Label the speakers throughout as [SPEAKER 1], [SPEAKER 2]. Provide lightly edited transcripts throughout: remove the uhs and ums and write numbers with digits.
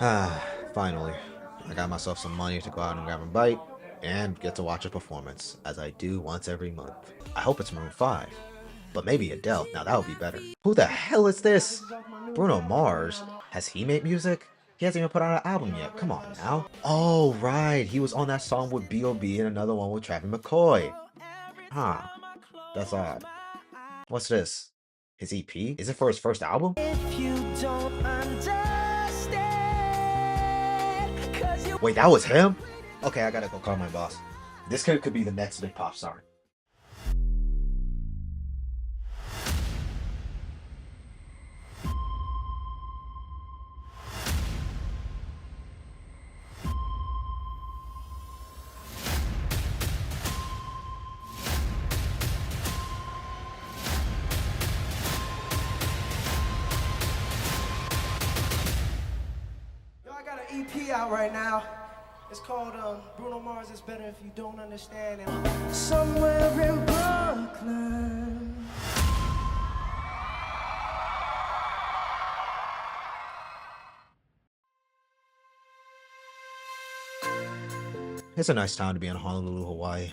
[SPEAKER 1] Ah, finally. I got myself some money to go out and grab a bite and get to watch a performance, as I do once every month. I hope it's Maroon 5, but maybe Adele. Now that would be better. Who the hell is this? Bruno Mars? Has he made music? He hasn't even put out an album yet. Come on now. Oh, right. He was on that song with B.O.B. and another one with Travis McCoy. Huh. That's odd. What's this? His EP? Is it for his first album? Wait, that was him? Okay, I gotta go call my boss. This kid could be the next big pop star.
[SPEAKER 2] Yo, I got an EP out right now. It's called Bruno Mars is Better If You Don't Understand. And somewhere in Brooklyn.
[SPEAKER 1] It's a nice town to be in Honolulu, Hawaii.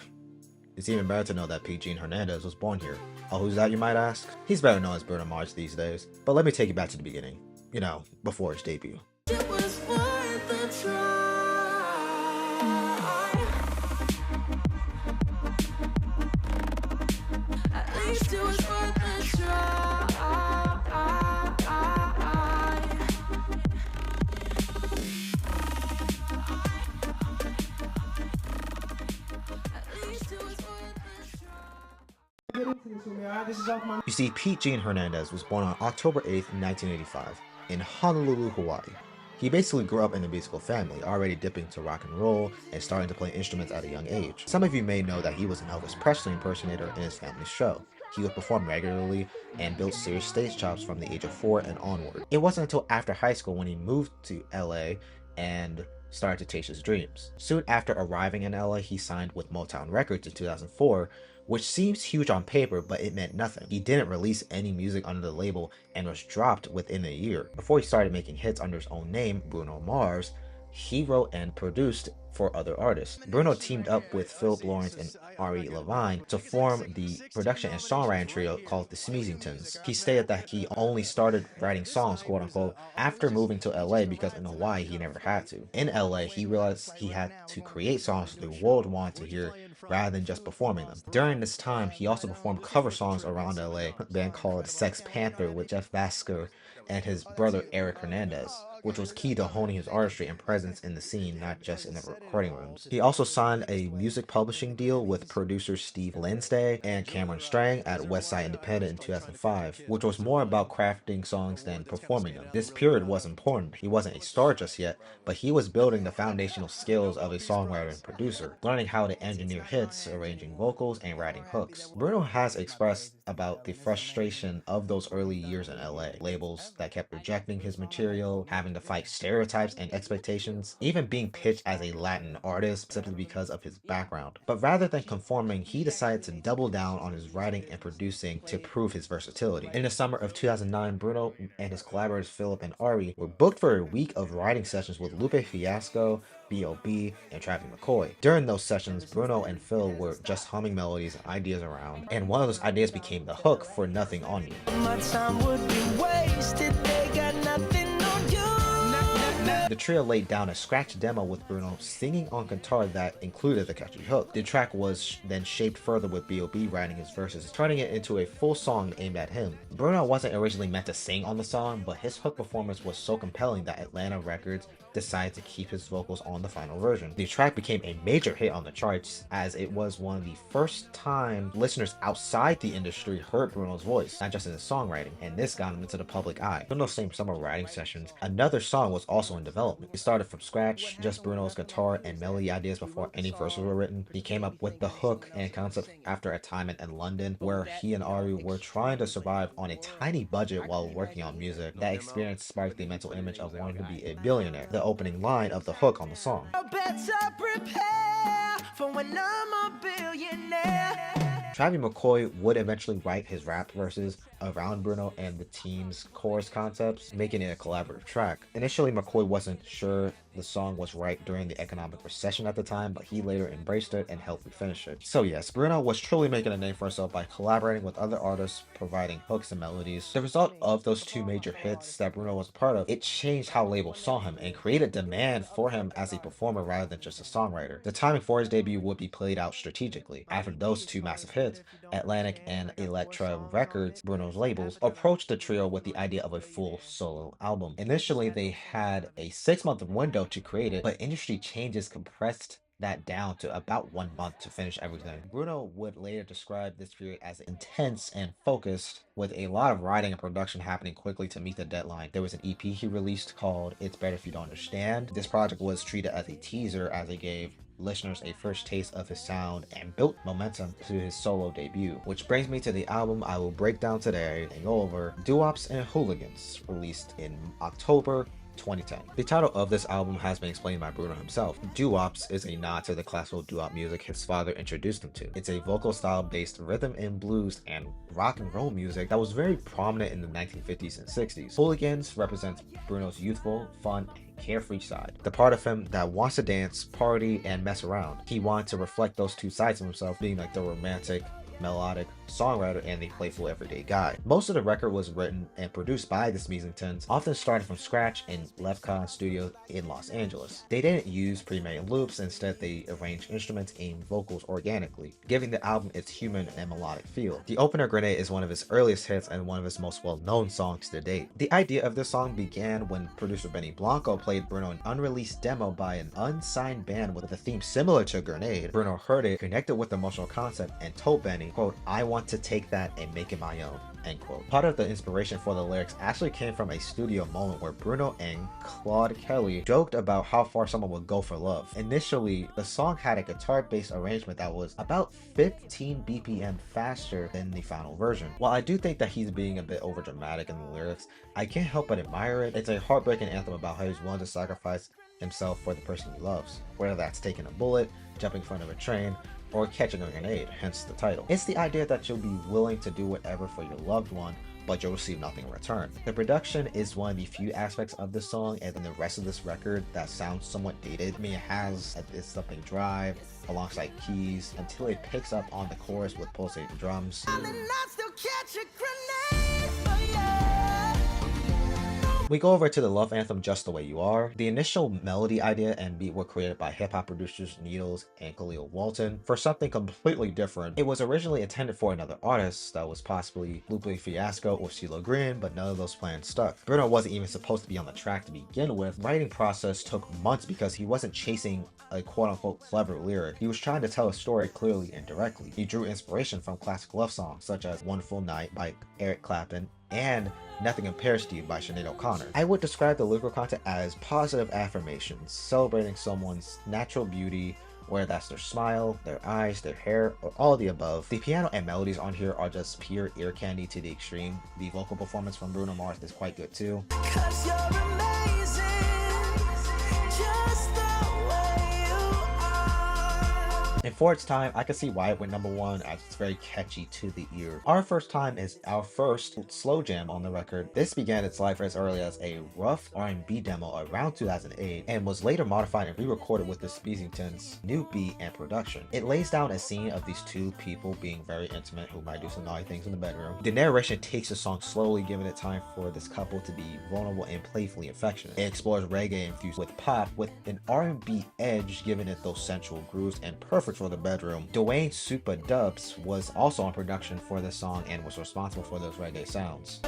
[SPEAKER 1] It's even better to know that Pete Gene Hernandez was born here. Oh, who's that, you might ask? He's better known as Bruno Mars these days. But let me take you back to the beginning. You know, before his debut.
[SPEAKER 2] It was worth a try. At least it was worth a try. At least it was worth a try. Get into this with me, alright? This is off my.
[SPEAKER 1] You see, Pete Gene Hernandez was born on October 8th, 1985, in Honolulu, Hawaii. He basically grew up in a musical family, already dipping to rock and roll and starting to play instruments at a young age. Some of you may know that he was an Elvis Presley impersonator in his family's show. He would perform regularly and built serious stage chops from the age of 4 and onward. It wasn't until after high school when he moved to LA and started to chase his dreams. Soon after arriving in LA, he signed with Motown Records in 2004, which seems huge on paper, but it meant nothing. He didn't release any music under the label and was dropped within a year. Before he started making hits under his own name, Bruno Mars, he wrote and produced for other artists. Bruno teamed up with Philip Lawrence and Ari Levine to form the production and songwriting trio called the Smeezingtons. He stated that he only started writing songs, quote unquote, after moving to LA because in Hawaii he never had to. In LA, he realized he had to create songs the world wanted to hear rather than just performing them. During this time, he also performed cover songs around LA, a band called Sex Panther with Jeff Basker and his brother Eric Hernandez, which was key to honing his artistry and presence in the scene, not just in the recording rooms. He also signed a music publishing deal with producers Steve Lansday and Cameron Strang at Westside Independent in 2005, which was more about crafting songs than performing them. This period was important. He wasn't a star just yet, but he was building the foundational skills of a songwriter and producer, learning how to engineer hits, arranging vocals, and writing hooks. Bruno has expressed about the frustration of those early years in LA. Labels that kept rejecting his material, having to fight stereotypes and expectations, even being pitched as a Latin artist simply because of his background. But rather than conforming, he decided to double down on his writing and producing to prove his versatility. In the summer of 2009, Bruno and his collaborators Philip and Ari were booked for a week of writing sessions with Lupe Fiasco, B.O.B., and Travis McCoy. During those sessions, Bruno and Phil were just humming melodies and ideas around, and one of those ideas became the hook for Nothing on You.
[SPEAKER 2] My time would be wasted, they got nothing on you.
[SPEAKER 1] The trio laid down a scratch demo with Bruno singing on guitar that included the catchy hook. The track was then shaped further with B.O.B. writing his verses, turning it into a full song aimed at him. Bruno wasn't originally meant to sing on the song, but his hook performance was so compelling that Atlantic Records decided to keep his vocals on the final version. The track became a major hit on the charts, as it was one of the first time listeners outside the industry heard Bruno's voice, not just in his songwriting, and this got him into the public eye. In those same summer writing sessions, another song was also in development. It started from scratch, just Bruno's guitar and melody ideas before any verses were written. He came up with the hook and concept after a time in London, where he and Ari were trying to survive on a tiny budget while working on music. That experience sparked the mental image of wanting to be a billionaire, the opening line of the hook on the song.
[SPEAKER 2] I better prepare for when I'm a billionaire.
[SPEAKER 1] Travie McCoy would eventually write his rap verses around Bruno and the team's chorus concepts, making it a collaborative track. Initially, McCoy wasn't sure the song was right during the economic recession at the time, but he later embraced it and helped me finish it. So yes, Bruno was truly making a name for himself by collaborating with other artists, providing hooks and melodies. The result of those two major hits that Bruno was a part of, it changed how labels saw him and created demand for him as a performer rather than just a songwriter. The timing for his debut would be played out strategically. After those two massive hits, Atlantic and Elektra Records, Bruno's labels, approached the trio with the idea of a full solo album. Initially, they had a 6-month window to create it, but industry changes compressed that down to about 1 month to finish everything. Bruno would later describe this period as intense and focused, with a lot of writing and production happening quickly to meet the deadline. There was an EP he released called It's Better If You Don't Understand. This project was treated as a teaser, as it gave listeners a first taste of his sound and built momentum to his solo debut. Which brings me to the album I will break down today and go over, Doo-Wops Hooligans, released in October 2010. The title of this album has been explained by Bruno himself. Doo-Wops is a nod to the classical doo-wop music his father introduced him to. It's a vocal style based rhythm and blues and rock and roll music that was very prominent in the 1950s and 60s. Hooligans represents Bruno's youthful, fun, and carefree side. The part of him that wants to dance, party, and mess around. He wanted to reflect those two sides of himself, being like the romantic, melodic songwriter and the playful everyday guy. Most of the record was written and produced by the Smeezingtons, often starting from scratch in Lefcon Studios in Los Angeles. They didn't use pre-made loops, instead they arranged instruments and vocals organically, giving the album its human and melodic feel. The opener, Grenade, is one of his earliest hits and one of his most well-known songs to date. The idea of this song began when producer Benny Blanco played Bruno an unreleased demo by an unsigned band with a theme similar to Grenade. Bruno heard it, connected with the emotional concept, and told Benny, quote, "I want to take that and make it my own," end quote. Part of the inspiration for the lyrics actually came from a studio moment where Bruno and Claude Kelly joked about how far someone would go for love. Initially, the song had a guitar-based arrangement that was about 15 BPM faster than the final version. While I do think that he's being a bit overdramatic in the lyrics, I can't help but admire it. It's a heartbreaking anthem about how he's willing to sacrifice himself for the person he loves, whether that's taking a bullet, jumping in front of a train, or catching a grenade, hence the title. It's the idea that you'll be willing to do whatever for your loved one, but you'll receive nothing in return. The production is one of the few aspects of this song and the rest of this record that sounds somewhat dated. I mean, it has its something drive alongside keys until it picks up on the chorus with pulsating drums. We go over to the love anthem Just the Way You Are. The initial melody idea and beat were created by hip-hop producers Needles and Khalil Walton for something completely different. It was originally intended for another artist that was possibly Lupe Fiasco or CeeLo Green, but none of those plans stuck. Bruno wasn't even supposed to be on the track to begin with. Writing process took months because he wasn't chasing a quote-unquote clever lyric. He was trying to tell a story clearly and directly. He drew inspiration from classic love songs such as Wonderful Night by Eric Clapton and Nothing Compares to You by Sinead O'Connor. I would describe the lyrical content as positive affirmations, celebrating someone's natural beauty, whether that's their smile, their eyes, their hair, or all of the above. The piano and melodies on here are just pure ear candy to the extreme. The vocal performance from Bruno Mars is quite good too. Cause you're amazing, just the way you are. And for its time, I can see why it went #1, as it's very catchy to the ear. Our First Time is our first slow jam on the record. This began its life as early as a rough R&B demo around 2008 and was later modified and re-recorded with the Smeezingtons' new beat and production. It lays down a scene of these two people being very intimate who might do some naughty things in the bedroom. The narration takes the song slowly, giving it time for this couple to be vulnerable and playfully affectionate. It explores reggae infused with pop with an R&B edge, giving it those sensual grooves and perfect for the bedroom. Dwayne Super Dubs was also on production for this song and was responsible for those reggae sounds.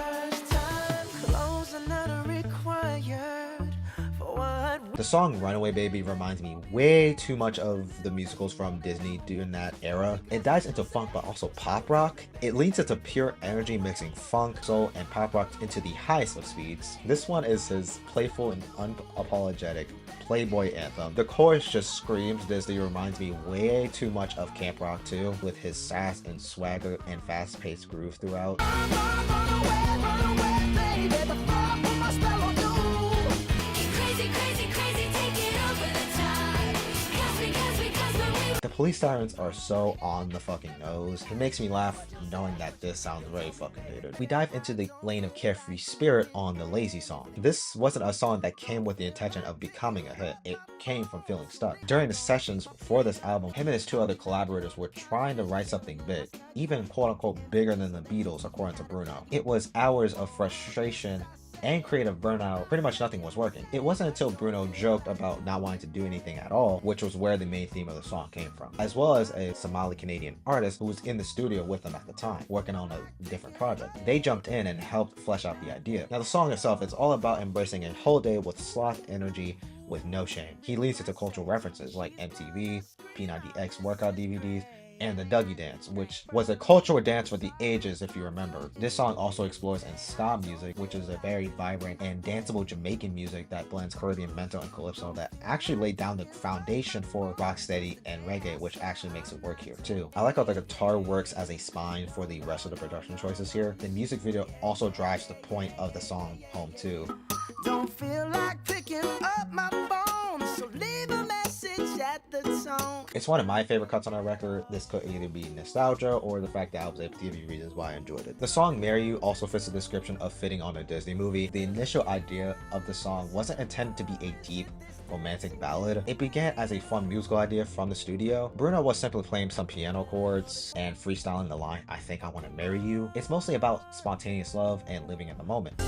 [SPEAKER 1] The song Runaway Baby reminds me way too much of the musicals from Disney during that era. It dives into funk but also pop rock. It leans into pure energy, mixing funk, soul, and pop rock into the highest of speeds. This one is his playful and unapologetic Playboy anthem. The chorus just screams Disney, reminds me way too much of Camp Rock 2, with his sass and swagger and fast-paced groove throughout. The police sirens are so on the fucking nose. It makes me laugh knowing that this sounds very fucking dated. We dive into the lane of Carefree Spirit on the Lazy song. This wasn't a song that came with the intention of becoming a hit. It came from feeling stuck. During the sessions for this album, him and his two other collaborators were trying to write something big, even quote unquote bigger than the Beatles according to Bruno. It was hours of frustration and creative burnout. Pretty much nothing was working. It wasn't until Bruno joked about not wanting to do anything at all, which was where the main theme of the song came from, as well as a Somali Canadian artist who was in the studio with them at the time, working on a different project. They jumped in and helped flesh out the idea. Now the song itself is all about embracing a whole day with sloth energy with no shame. He leads into cultural references like MTV, P90X workout DVDs, and the Dougie dance, which was a cultural dance for the ages if you remember. This song also explores in ska music, which is a very vibrant and danceable Jamaican music that blends Caribbean mento and calypso that actually laid down the foundation for rocksteady and reggae, which actually makes it work here too. I like how the guitar works as a spine for the rest of the production choices here. The music video also drives the point of the song home too.
[SPEAKER 2] Don't feel like picking up my phone, so leave a message at the tone.
[SPEAKER 1] It's one of my favorite cuts on our record. This could either be nostalgia or the fact that I was able to give you reasons why I enjoyed it. The song Marry You also fits the description of fitting on a Disney movie. The initial idea of the song wasn't intended to be a deep romantic ballad. It began as a fun musical idea from the studio. Bruno was simply playing some piano chords and freestyling the line, "I think I want to marry you." It's mostly about spontaneous love and living in the moment.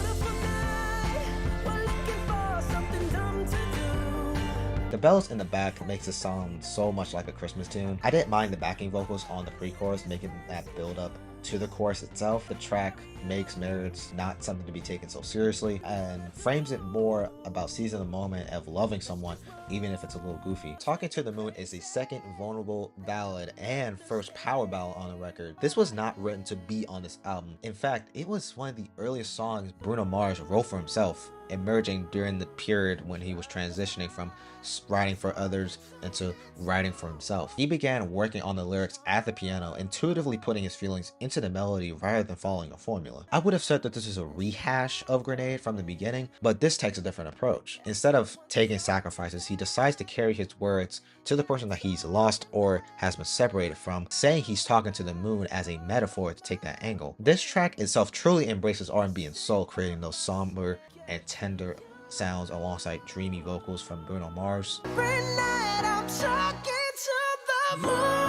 [SPEAKER 1] The bells in the back makes it sound so much like a Christmas tune. I didn't mind the backing vocals on the pre-chorus, making that build up to the chorus itself. The track makes marriage not something to be taken so seriously and frames it more about seizing the moment of loving someone, even if it's a little goofy. Talking to the Moon is the second vulnerable ballad and first power ballad on the record. This was not written to be on this album. In fact, it was one of the earliest songs Bruno Mars wrote for himself, emerging during the period when he was transitioning from writing for others into writing for himself. He began working on the lyrics at the piano, intuitively putting his feelings into the melody rather than following a formula. I would have said that this is a rehash of Grenade from the beginning, but this takes a different approach. Instead of taking sacrifices, he decides to carry his words to the person that he's lost or has been separated from, saying he's talking to the moon as a metaphor to take that angle. This track itself truly embraces R&B and soul, creating those somber and tender sounds alongside dreamy vocals from Bruno Mars.
[SPEAKER 2] Every night I'm talking to the moon.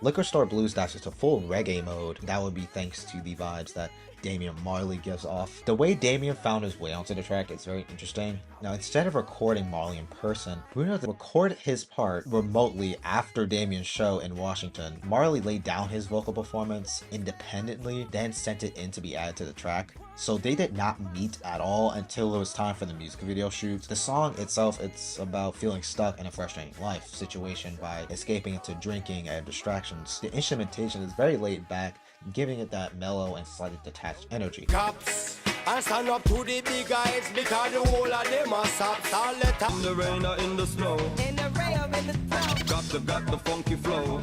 [SPEAKER 1] Liquor Store Blues dashes to full reggae mode. That would be thanks to the vibes that Damian Marley gives off. The way Damian found his way onto the track is very interesting. Now, instead of recording Marley in person, Bruno recorded his part remotely after Damian's show in Washington. Marley laid down his vocal performance independently, then sent it in to be added to the track. So they did not meet at all until it was time for the music video shoot. The song itself, it's about feeling stuck in a frustrating life situation by escaping into drinking and distractions. The instrumentation is very laid back, giving it that mellow and slightly detached energy.
[SPEAKER 3] Cops, I stand up to the big guys because the whole of them are sops all the time. In the rain or in the snow,
[SPEAKER 2] In the rain or in the snow.
[SPEAKER 3] got the funky flow.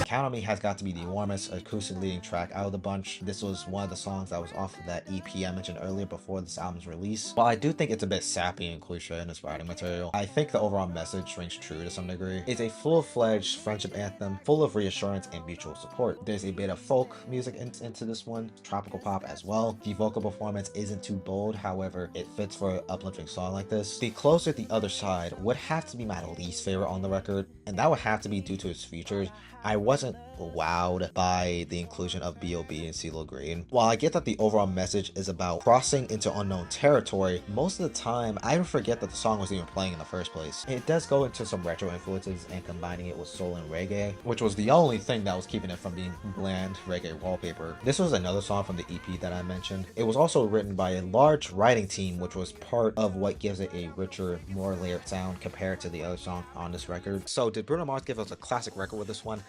[SPEAKER 1] Count on Me has got to be the warmest acoustic leading track out of the bunch. This was one of the songs that was off of that EP I mentioned earlier before this album's release. While I do think it's a bit sappy and cliche in its writing material, I think the overall message rings true to some degree. It's a full-fledged friendship anthem full of reassurance and mutual support. There's a bit of folk music into this one, tropical pop as well. The vocal performance isn't too bold, however, it fits for an uplifting song like this. The Closer The Other Side would have to be my least favorite on the record, and that would have to be due to its features. I wasn't wowed by the inclusion of B.O.B. and CeeLo Green. While I get that the overall message is about crossing into unknown territory, most of the time I would forget that the song was even playing in the first place. It does go into some retro influences and combining it with soul and reggae, which was the only thing that was keeping it from being bland reggae wallpaper. This was another song from the EP that I mentioned. It was also written by a large writing team, which was part of what gives it a richer, more layered sound compared to the other song on this record. So did Bruno Mars give us a classic record with this one?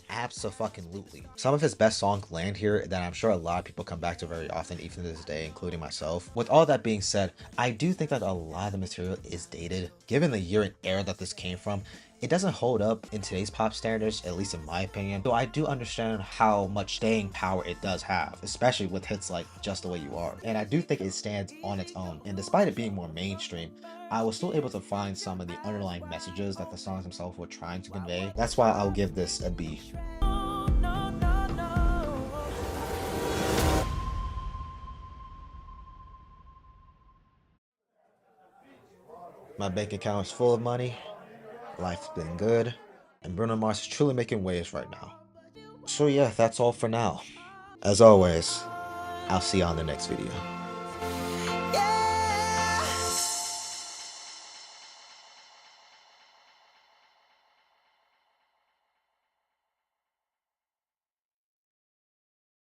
[SPEAKER 1] Abso-fucking-lutely. Some of his best songs land here that I'm sure a lot of people come back to very often, even to this day, including myself. With all that being said, I do think that a lot of the material is dated. Given the year and era that this came from, It doesn't hold up in today's pop standards, at least in my opinion, though I do understand how much staying power it does have, especially with hits like Just the Way You Are. And I do think it stands on its own, and despite it being more mainstream, I was still able to find some of the underlying messages that the songs themselves were trying to convey. That's why I'll give this a B. My bank account is full of money, life's been good, and Bruno Mars is truly making waves right now. So yeah, that's all for now. As always, I'll see you on the next video.